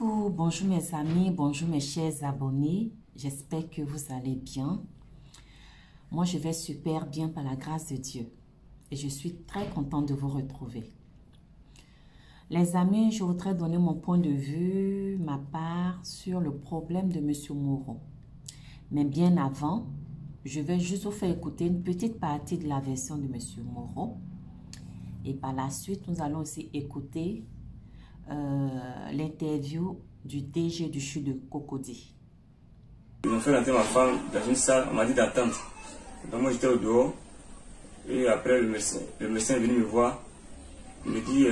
Coucou, bonjour mes amis, bonjour mes chers abonnés. J'espère que vous allez bien. Moi, je vais super bien par la grâce de Dieu. Et je suis très contente de vous retrouver. Les amis, je voudrais donner mon point de vue, ma part sur le problème de M. Moreau. Mais bien avant, je vais juste vous faire écouter une petite partie de la version de M. Moreau. Et par la suite, nous allons aussi écouter l'interview du DG du CHU de Cocody. Ils ont fait rentrer ma femme dans une salle, on m'a dit d'attendre. Donc moi j'étais au dehors et après le médecin est venu me voir. Il me dit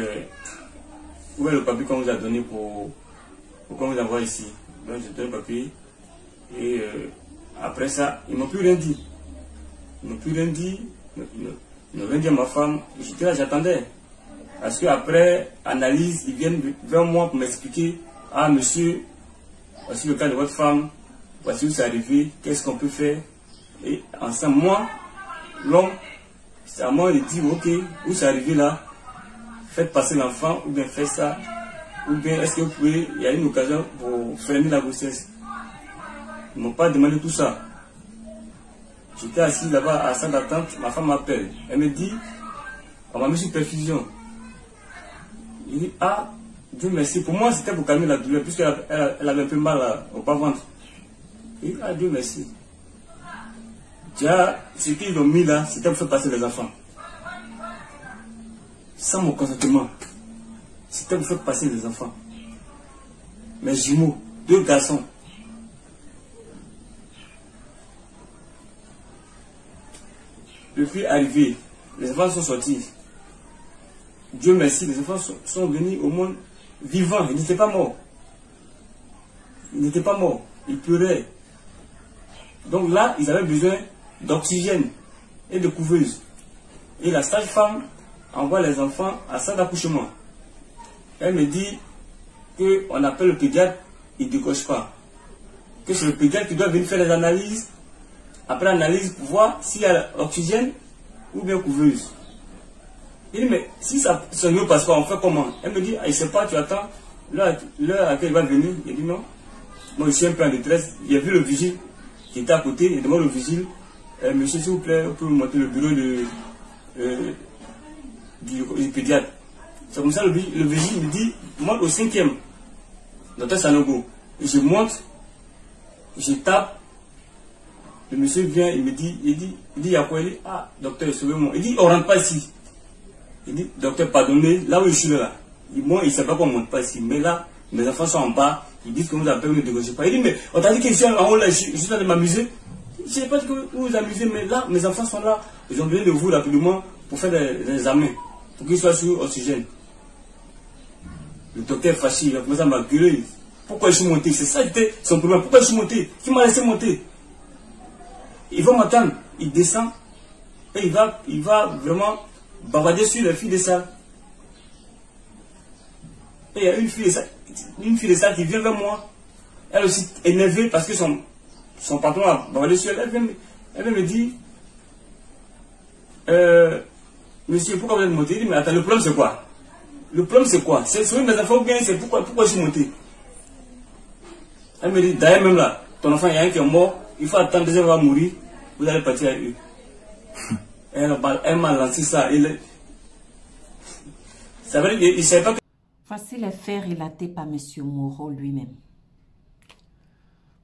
où est le papier qu'on vous a donné pour qu'on vous envoie ici. Donc j'ai donné le papier et après ça ils m'ont plus rien dit. Ils m'ont plus rien dit. Ils n'ont rien dit à ma femme. J'étais là, j'attendais. Parce qu'après analyse, ils viennent vers moi pour m'expliquer: ah monsieur, voici le cas de votre femme, voici où c'est arrivé, qu'est-ce qu'on peut faire. Et ensemble, moi, l'homme, c'est à moi de dire: ok, où c'est arrivé là, faites passer l'enfant, ou bien faites ça, ou bien est-ce que vous pouvez, il y a une occasion pour freiner la grossesse. Ils ne m'ont pas demandé tout ça. J'étais assis là-bas à la salle d'attente, ma femme m'appelle, elle me dit: on m'a mis sur perfusion. Il dit: ah, Dieu merci. Pour moi, c'était pour calmer la douleur, puisqu'elle avait un peu mal au bas-ventre. Il dit: ah, Dieu merci. Déjà, ce qu'ils ont mis là, c'était pour faire passer les enfants. Sans mon consentement. C'était pour faire passer les enfants. Mes jumeaux, 2 garçons. Depuis arrivé, les enfants sont sortis. Dieu merci, les enfants sont venus au monde vivants. Ils n'étaient pas morts. Ils n'étaient pas morts. Ils pleuraient. Donc là, ils avaient besoin d'oxygène et de couveuse. Et la sage-femme envoie les enfants à la salle d'accouchement. Elle me dit qu'on appelle le pédiatre, il ne décoche pas. Que c'est le pédiatre qui doit venir faire les analyses. Après l'analyse, pour voir s'il y a oxygène ou bien couveuse. Il dit: mais si ça ne passe pas, on fait comment? Elle me dit: ah, il ne sait pas, tu attends l'heure à laquelle il va venir. Il dit: non, moi je suis un peu en détresse. Il a vu le vigile qui était à côté. Il demande au vigile: monsieur, s'il vous plaît, vous pouvez me montrer le bureau du pédiatre. C'est comme ça le vigile me dit: monte au 5e, docteur Sanogo. Et je monte, je tape. Le monsieur vient, il me dit, il dit: il y a quoi? Il dit: ah, docteur, sauvez-moi. Il dit: on ne rentre pas ici. Il dit: docteur, pardonnez, là où je suis là. Moi, il ne sait pas qu'on ne monte pas ici. Mais là, mes enfants sont en bas. Ils disent que vous avez ne dégagez pas. Il dit: mais on t'a dit qu'ils sont en haut là, je suis là de m'amuser. Je ne sais pas que vous vous amusez, mais là, mes enfants sont là. Ils ont besoin de vous rapidement pour faire des examens, pour qu'ils soient sur oxygène. Le docteur est fâché, il a commencé à m'engueuler. Pourquoi je suis monté? C'est ça qui était son problème. Pourquoi je suis monté? Qui m'a laissé monter? Il va m'attendre. Il descend et il va vraiment bavarder sur les filles de salle. Et il y a une fille de salle qui vient vers moi. Elle aussi énervée parce que son patron a bavardé sur elle. Elle vient me dire: monsieur, pourquoi vous êtes monté? Il dit: mais attends, le problème c'est quoi? Le problème c'est quoi? C'est sur mes enfants ou bien c'est pourquoi je suis monté? Elle me dit: d'ailleurs même là, ton enfant, il y a un qui est mort, il faut attendre, deuxième va mourir, vous allez partir avec eux. Elle m'a lancé ça. Ça veut dire qu'il ne savait pas que... Voici les faits relatés par M. Moreau lui-même.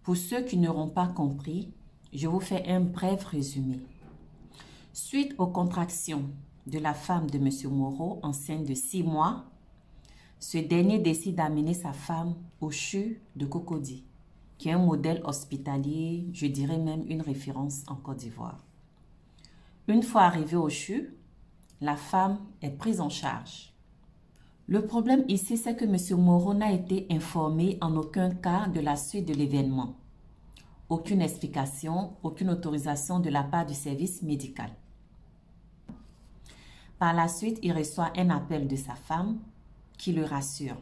Pour ceux qui n'auront pas compris, je vous fais un bref résumé. Suite aux contractions de la femme de M. Moreau, enceinte de 6 mois, ce dernier décide d'amener sa femme au CHU de Cocody, qui est un modèle hospitalier, je dirais même une référence en Côte d'Ivoire. Une fois arrivée au CHU, la femme est prise en charge. Le problème ici, c'est que M. Moreau n'a été informé en aucun cas de la suite de l'événement. Aucune explication, aucune autorisation de la part du service médical. Par la suite, il reçoit un appel de sa femme qui le rassure.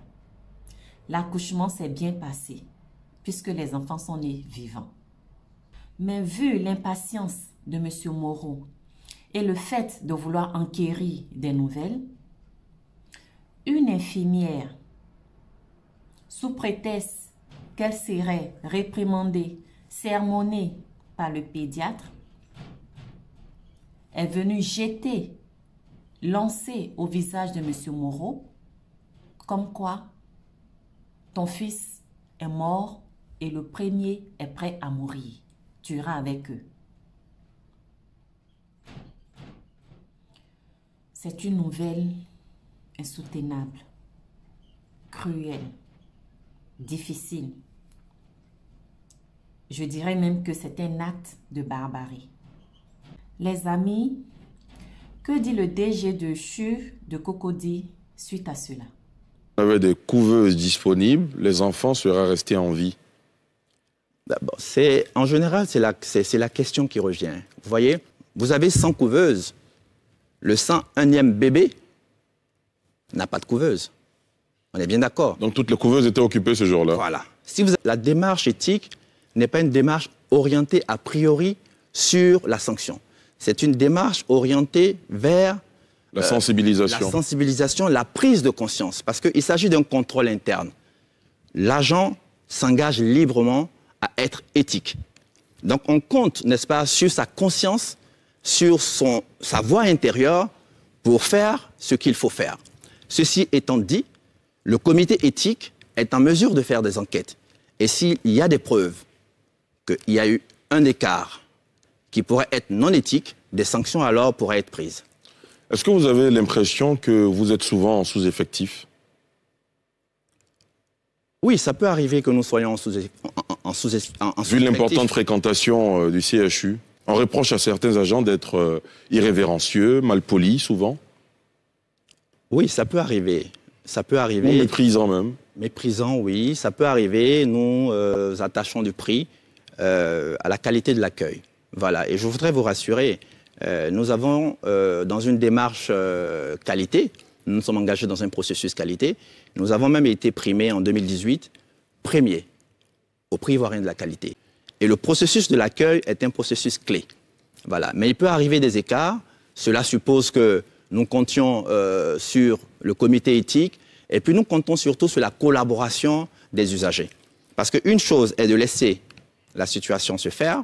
L'accouchement s'est bien passé puisque les enfants sont nés vivants. Mais vu l'impatience de M. Moreau et le fait de vouloir enquérir des nouvelles, une infirmière sous prétexte qu'elle serait réprimandée, sermonnée par le pédiatre, est venue jeter, lancer au visage de M. Moreau, comme quoi ton fils est mort et le premier est prêt à mourir. Tu iras avec eux. C'est une nouvelle insoutenable, cruelle, difficile. Je dirais même que c'est un acte de barbarie. Les amis, que dit le DG de CHU de Cocody suite à cela? On avait des couveuses disponibles, les enfants seraient restés en vie. En général, c'est la question qui revient. Vous voyez, vous avez 100 couveuses. Le 101e bébé n'a pas de couveuse. On est bien d'accord. Donc toutes les couveuses étaient occupées ce jour-là. Voilà. La démarche éthique n'est pas une démarche orientée a priori sur la sanction. C'est une démarche orientée vers la sensibilisation. La sensibilisation, la prise de conscience. Parce qu'il s'agit d'un contrôle interne. L'agent s'engage librement à être éthique. Donc on compte, n'est-ce pas, sur sa conscience, sur sa voix intérieure pour faire ce qu'il faut faire. Ceci étant dit, le comité éthique est en mesure de faire des enquêtes. Et s'il y a des preuves qu'il y a eu un écart qui pourrait être non éthique, des sanctions alors pourraient être prises. Est-ce que vous avez l'impression que vous êtes souvent en sous-effectif? Oui, ça peut arriver que nous soyons en sous-effectif. Vu l'importante fréquentation du CHU, on reproche à certains agents d'être irrévérencieux, malpolis souvent. Oui, ça peut arriver. Ça peut arriver. Ou méprisant même. Méprisant, oui. Ça peut arriver. Nous attachons du prix à la qualité de l'accueil. Voilà. Et je voudrais vous rassurer, nous avons, dans une démarche qualité, nous nous sommes engagés dans un processus qualité. Nous avons même été primés en 2018, premiers au prix ivoirien de la qualité. Et le processus de l'accueil est un processus clé. Voilà. Mais il peut arriver des écarts. Cela suppose que nous comptions sur le comité éthique et puis nous comptons surtout sur la collaboration des usagers. Parce qu'une chose est de laisser la situation se faire,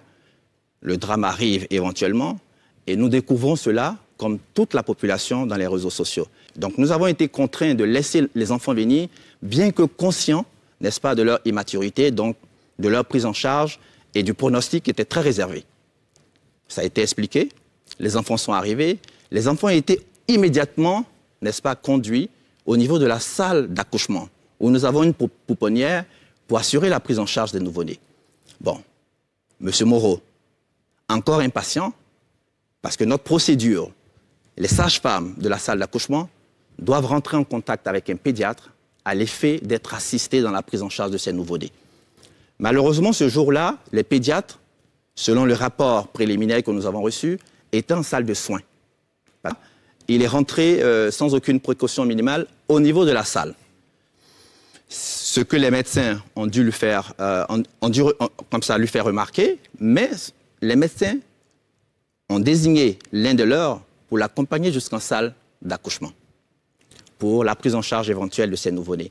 le drame arrive éventuellement et nous découvrons cela comme toute la population dans les réseaux sociaux. Donc nous avons été contraints de laisser les enfants venir, bien que conscients, n'est-ce pas, de leur immaturité, donc de leur prise en charge et du pronostic qui était très réservé. Ça a été expliqué, les enfants sont arrivés, les enfants ont été immédiatement, n'est-ce pas, conduits au niveau de la salle d'accouchement, où nous avons une pouponnière pour assurer la prise en charge des nouveau-nés. Bon, M. Moreau, encore impatient, parce que notre procédure, les sages-femmes de la salle d'accouchement doivent rentrer en contact avec un pédiatre à l'effet d'être assistés dans la prise en charge de ces nouveau-nés. Malheureusement, ce jour-là, les pédiatres, selon le rapport préliminaire que nous avons reçu, étaient en salle de soins. Il est rentré sans aucune précaution minimale au niveau de la salle. Ce que les médecins ont dû lui faire, comme ça, lui faire remarquer, mais les médecins ont désigné l'un de leurs pour l'accompagner jusqu'en salle d'accouchement, pour la prise en charge éventuelle de ces nouveau-nés.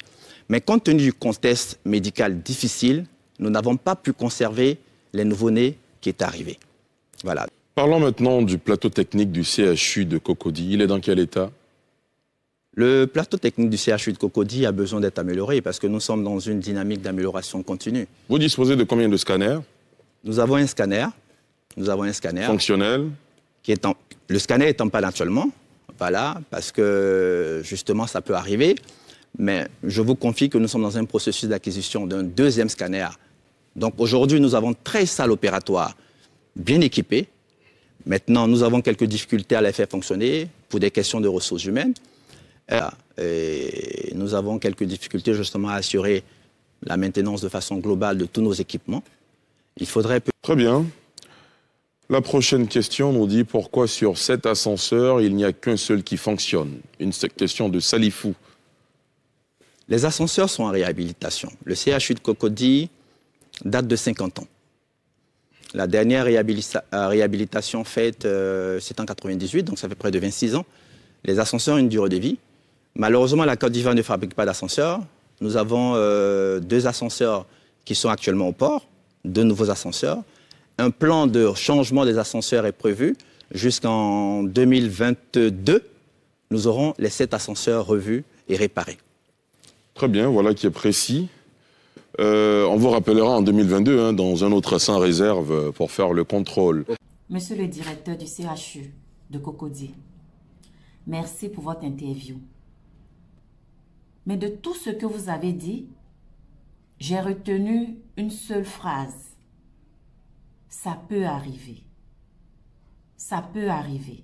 Mais compte tenu du contexte médical difficile, nous n'avons pas pu conserver les nouveau-nés qui étaient arrivés. Voilà. Parlons maintenant du plateau technique du CHU de Cocody. Il est dans quel état? Le plateau technique du CHU de Cocody a besoin d'être amélioré parce que nous sommes dans une dynamique d'amélioration continue. Vous disposez de combien de scanners? Nous avons un scanner. Fonctionnel? Le scanner est en panne actuellement. Voilà, parce que justement, ça peut arriver. Mais je vous confie que nous sommes dans un processus d'acquisition d'un deuxième scanner. Donc aujourd'hui, nous avons 13 salles opératoires bien équipées. Maintenant, nous avons quelques difficultés à les faire fonctionner pour des questions de ressources humaines. Et nous avons quelques difficultés justement à assurer la maintenance de façon globale de tous nos équipements. Il faudrait... Très bien. La prochaine question nous dit pourquoi sur 7 ascenseurs, il n'y a qu'un seul qui fonctionne. Une question de Salifou. Les ascenseurs sont en réhabilitation. Le CHU de Cocody date de 50 ans. La dernière réhabilitation faite, c'est en 98, donc ça fait près de 26 ans. Les ascenseurs ont une durée de vie. Malheureusement, la Côte d'Ivoire ne fabrique pas d'ascenseurs. Nous avons 2 ascenseurs qui sont actuellement au port, 2 nouveaux ascenseurs. Un plan de changement des ascenseurs est prévu. Jusqu'en 2022, nous aurons les 7 ascenseurs revus et réparés. Très bien, voilà qui est précis. On vous rappellera en 2022, hein, dans un autre sans réserve, pour faire le contrôle. Monsieur le directeur du CHU de Cocody, merci pour votre interview. Mais de tout ce que vous avez dit, j'ai retenu une seule phrase. Ça peut arriver. Ça peut arriver.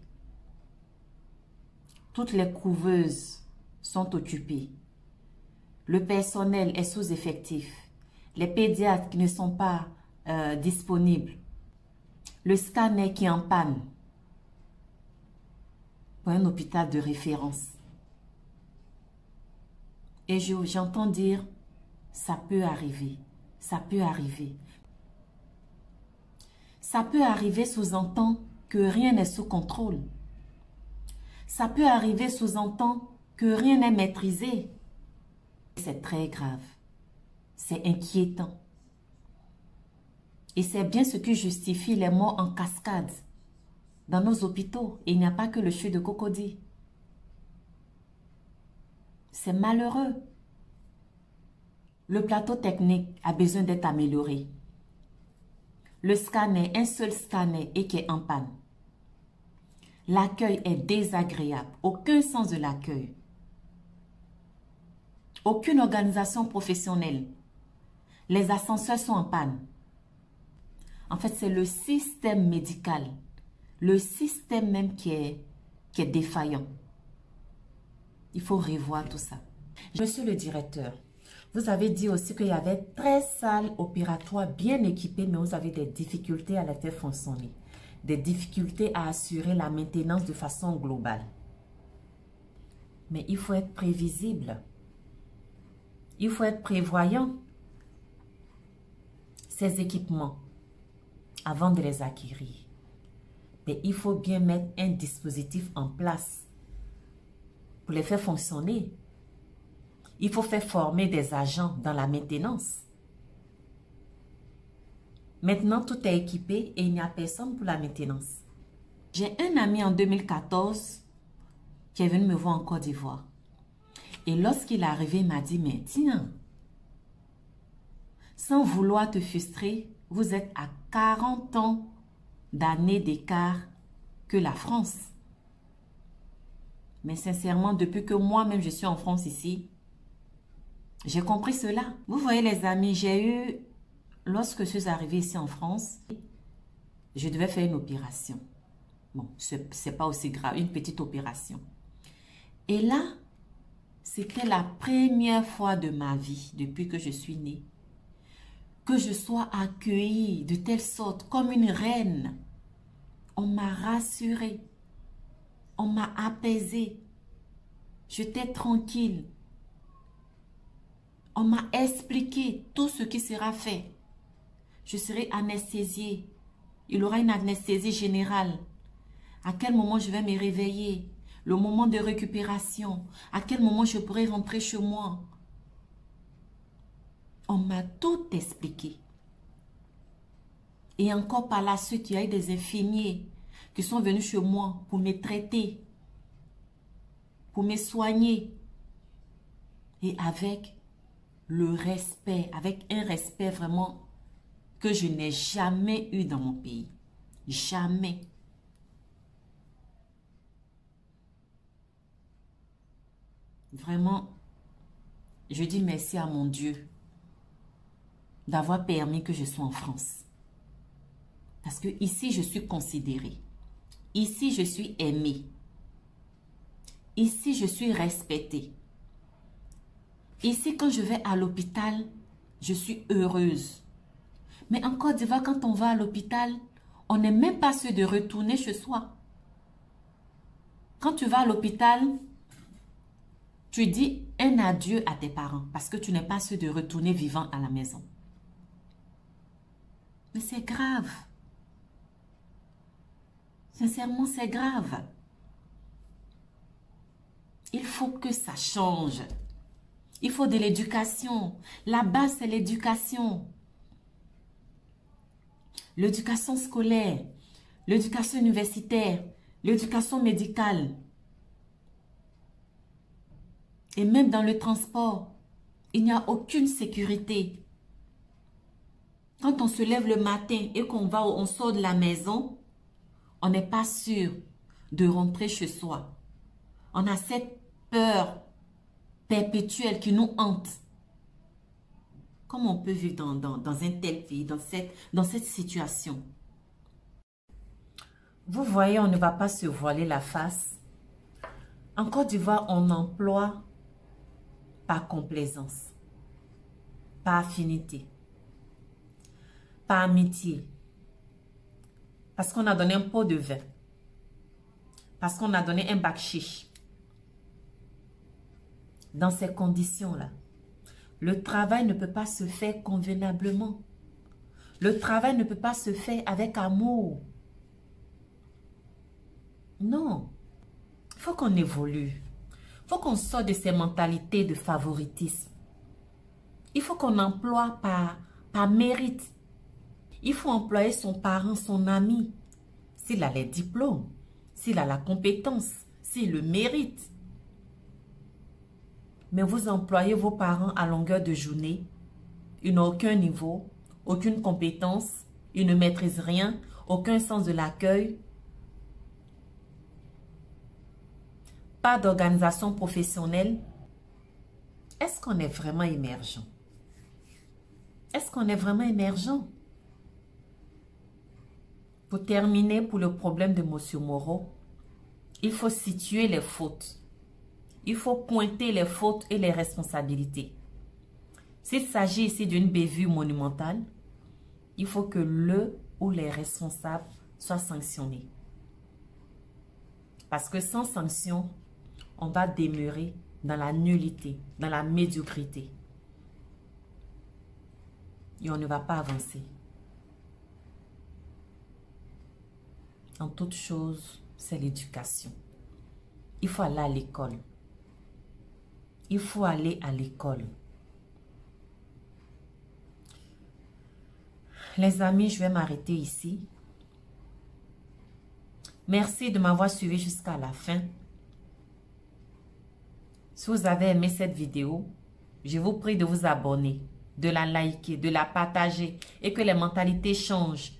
Toutes les couveuses sont occupées. Le personnel est sous-effectif. Les pédiatres qui ne sont pas disponibles. Le scanner qui est en panne. Pour un hôpital de référence. Et j'entends dire, ça peut arriver. Ça peut arriver. Ça peut arriver sous-entend que rien n'est sous contrôle. Ça peut arriver sous-entend que rien n'est maîtrisé. C'est très grave. C'est inquiétant. Et c'est bien ce qui justifie les morts en cascade dans nos hôpitaux. Et il n'y a pas que le CHU de Cocody. C'est malheureux. Le plateau technique a besoin d'être amélioré. Le scanner, un seul scanner et qui est en panne. L'accueil est désagréable. Aucun sens de l'accueil. Aucune organisation professionnelle. Les ascenseurs sont en panne. En fait, c'est le système médical. Le système même qui est défaillant. Il faut revoir tout ça. Monsieur le directeur, vous avez dit aussi qu'il y avait 13 salles opératoires bien équipées, mais vous avez des difficultés à les faire fonctionner. Des difficultés à assurer la maintenance de façon globale. Mais il faut être prévisible. Il faut être prévoyant. Ces équipements, avant de les acquérir. Mais il faut bien mettre un dispositif en place pour les faire fonctionner. Il faut faire former des agents dans la maintenance. Maintenant, tout est équipé et il n'y a personne pour la maintenance. J'ai un ami en 2014 qui est venu me voir en Côte d'Ivoire. Et lorsqu'il est arrivé, il m'a dit, mais tiens, sans vouloir te frustrer, vous êtes à 40 ans d'années d'écart que la France. Mais sincèrement, depuis que moi-même je suis en France ici, j'ai compris cela. Vous voyez les amis, j'ai eu, lorsque je suis arrivée ici en France, je devais faire une opération. Bon, c'est pas aussi grave, une petite opération. Et là, c'était la première fois de ma vie, depuis que je suis née, que je sois accueillie de telle sorte, comme une reine. On m'a rassurée. On m'a apaisée. J'étais tranquille. On m'a expliqué tout ce qui sera fait. Je serai anesthésiée. Il y aura une anesthésie générale. À quel moment je vais me réveiller? Le moment de récupération. À quel moment je pourrai rentrer chez moi? On m'a tout expliqué. Et encore par la suite, il y a eu des infirmiers qui sont venus chez moi pour me traiter, pour me soigner. Et avec le respect, avec un respect vraiment que je n'ai jamais eu dans mon pays. Jamais. Vraiment, je dis merci à mon Dieu d'avoir permis que je sois en France. Parce que ici, je suis considérée. Ici, je suis aimée. Ici, je suis respectée. Ici, quand je vais à l'hôpital, je suis heureuse. Mais en Côte d'Ivoire, quand on va à l'hôpital, on n'est même pas sûr de retourner chez soi. Quand tu vas à l'hôpital, tu dis un adieu à tes parents parce que tu n'es pas sûr de retourner vivant à la maison. Mais c'est grave. Sincèrement, c'est grave. Il faut que ça change. Il faut de l'éducation. La base, c'est l'éducation. L'éducation scolaire, l'éducation universitaire, l'éducation médicale. Et même dans le transport, il n'y a aucune sécurité. Quand on se lève le matin et on sort de la maison, on n'est pas sûr de rentrer chez soi. On a cette peur perpétuelle qui nous hante. Comment on peut vivre dans un tel pays, dans cette situation? Vous voyez, on ne va pas se voiler la face. En Côte d'Ivoire, on emploie par complaisance, par affinité, par amitié, parce qu'on a donné un pot de vin, parce qu'on a donné un bac chiche. Dans ces conditions-là, le travail ne peut pas se faire convenablement. Le travail ne peut pas se faire avec amour. Non. Il faut qu'on évolue. Il faut qu'on sorte de ces mentalités de favoritisme. Il faut qu'on emploie par mérite. Il faut employer son parent, son ami. S'il a les diplômes, s'il a la compétence, s'il le mérite. Mais vous employez vos parents à longueur de journée. Ils n'ont aucun niveau, aucune compétence. Ils ne maîtrisent rien, aucun sens de l'accueil. Pas d'organisation professionnelle. Est-ce qu'on est vraiment émergent? Est-ce qu'on est vraiment émergent? Pour terminer, pour le problème de M. Moreau, il faut situer les fautes. Il faut pointer les fautes et les responsabilités. S'il s'agit ici d'une bévue monumentale, il faut que le ou les responsables soient sanctionnés. Parce que sans sanction, on va demeurer dans la nullité, dans la médiocrité. Et on ne va pas avancer. En toute chose, c'est l'éducation. Il faut aller à l'école. Il faut aller à l'école. Les amis, je vais m'arrêter ici. Merci de m'avoir suivi jusqu'à la fin. Si vous avez aimé cette vidéo, je vous prie de vous abonner, de la liker, de la partager et que les mentalités changent